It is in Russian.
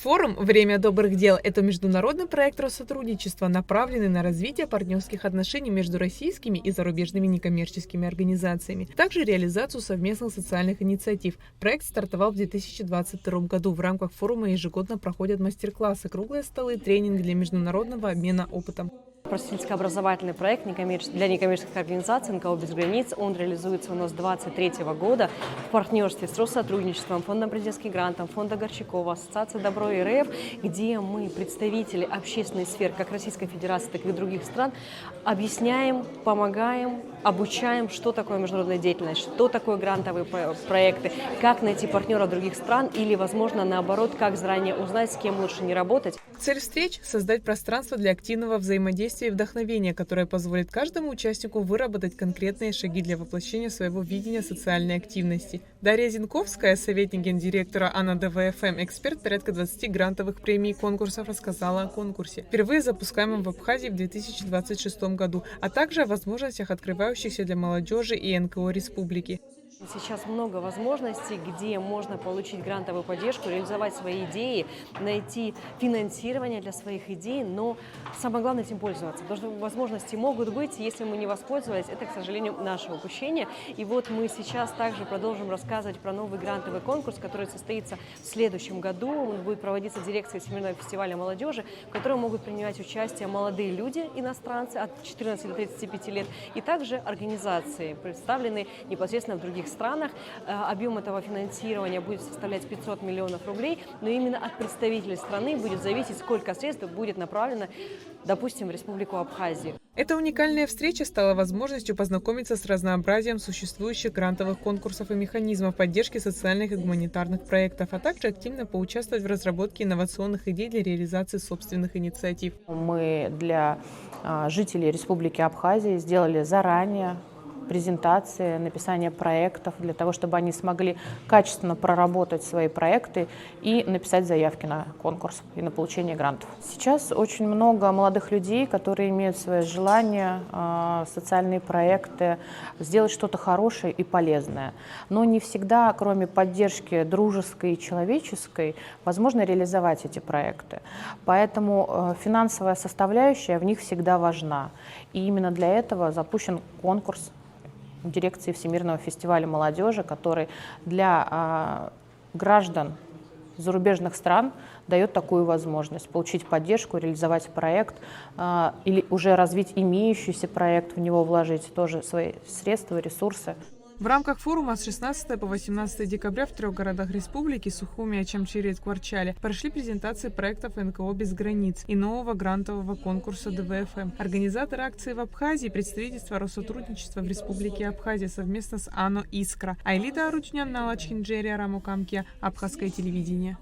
Форум «Время добрых дел» – это международный проект Россотрудничества, направленный на развитие партнерских отношений между российскими и зарубежными некоммерческими организациями, также реализацию совместных социальных инициатив. Проект стартовал в 2022 году. В рамках форума ежегодно проходят мастер-классы, круглые столы, тренинги для международного обмена опытом. Просветительско-образовательный проект для некоммерческих организаций НКО «Без границ». Он реализуется у нас с 2023 года в партнерстве с Россотрудничеством, Фондом президентских грантов, Фондом Горчакова, Ассоциацией Добро РФ, где мы, представители общественной сферы как Российской Федерации, так и других стран, объясняем, помогаем, обучаем, что такое международная деятельность, что такое грантовые проекты, как найти партнера других стран или, возможно, наоборот, как заранее узнать, с кем лучше не работать. Цель встреч – создать пространство для активного взаимодействия и вдохновения, которое позволит каждому участнику выработать конкретные шаги для воплощения своего видения социальной активности. Дарья Зинковская, советник гендиректора АНА ДВФМ, эксперт порядка 20 грантовых премий и конкурсов, рассказала о конкурсе, впервые запускаемом в Абхазии в 2026 году, а также о возможностях, открывающихся для молодежи и НКО республики. Сейчас много возможностей, где можно получить грантовую поддержку, реализовать свои идеи, найти финансирование для своих идей, но самое главное этим пользоваться. Потому что возможности могут быть, если мы не воспользовались, это, к сожалению, наше упущение. И вот мы сейчас также продолжим рассказывать про новый грантовый конкурс, который состоится в следующем году. Он будет проводиться дирекцией Всемирного фестиваля молодежи, в котором могут принимать участие молодые люди, иностранцы от 14 до 35 лет, и также организации, представленные непосредственно в других странах. Объем этого финансирования будет составлять 500 миллионов рублей, но именно от представителей страны будет зависеть, сколько средств будет направлено, допустим, в Республику Абхазию. Эта уникальная встреча стала возможностью познакомиться с разнообразием существующих грантовых конкурсов и механизмов поддержки социальных и гуманитарных проектов, а также активно поучаствовать в разработке инновационных идей для реализации собственных инициатив. Мы для жителей Республики Абхазия сделали заранее презентации, написание проектов, для того, чтобы они смогли качественно проработать свои проекты и написать заявки на конкурс и на получение грантов. Сейчас очень много молодых людей, которые имеют свое желание, социальные проекты, сделать что-то хорошее и полезное. Но не всегда, кроме поддержки дружеской и человеческой, возможно реализовать эти проекты. Поэтому финансовая составляющая в них всегда важна. И именно для этого запущен конкурс дирекции Всемирного фестиваля молодежи, который для граждан зарубежных стран дает такую возможность получить поддержку, реализовать проект или уже развить имеющийся проект, в него вложить тоже свои средства, ресурсы. В рамках форума с 16 по 18 декабря в 3 городах республики – Сухуми, Ачамчире и Ткварчале – прошли презентации проектов НКО «Без границ» и нового грантового конкурса ДВФМ. Организаторы акции в Абхазии – представительство Россотрудничества в Республике Абхазия совместно с АНО «Искра». Айлида Аручнян, Налачхинджерия, Рамукамке, Абхазское телевидение.